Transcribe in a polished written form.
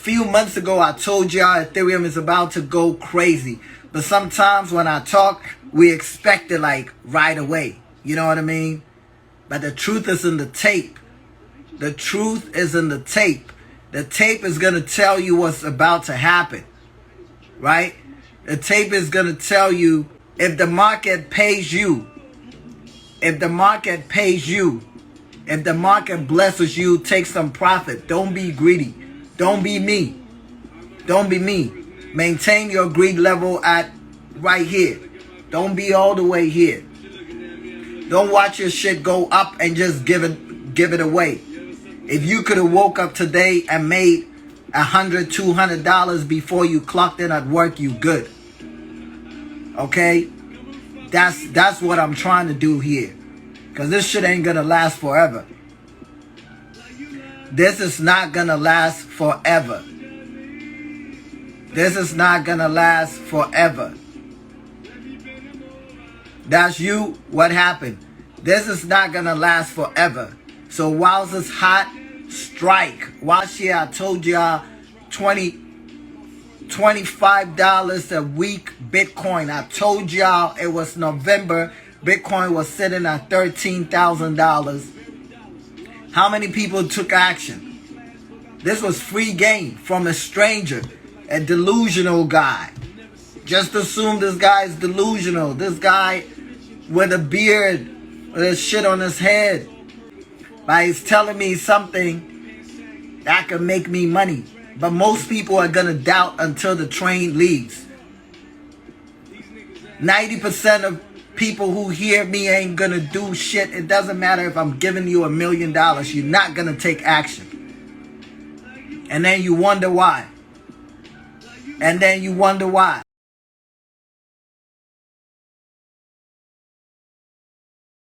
Few months ago, I told y'all Ethereum is about to go crazy. But sometimes when I talk, we expect it like right away. You know what I mean? But the truth is in the tape. The truth is in the tape. The tape is going to tell you what's about to happen. Right? The tape is going to tell you if the market pays you. If the market pays you. If the market blesses you, take some profit. Don't be greedy. Don't be me. Don't be me. Maintain your greed level at right here. Don't be all the way here. Don't watch your shit go up and just give it away. If you could have woke up today and made $100, $200 before you clocked in at work, you good. Okay? That's what I'm trying to do here. Because this shit ain't gonna last forever. This is not gonna last forever. This is not gonna last forever. That's you. What happened? This is not gonna last forever. So whilst it's hot, strike. Whilst here I told y'all $25 a week Bitcoin. I told y'all it was November. Bitcoin was sitting at $13,000. How many people took action? This was free game from a stranger, a delusional guy. Just assume this guy is delusional. This guy with a beard, with a shit on his head. But he's telling me something that could make me money. But most people are going to doubt until the train leaves. 90% of people who hear me ain't going to do shit. It doesn't matter if I'm giving you $1 million. You're not going to take action. And then you wonder why. And then you wonder why.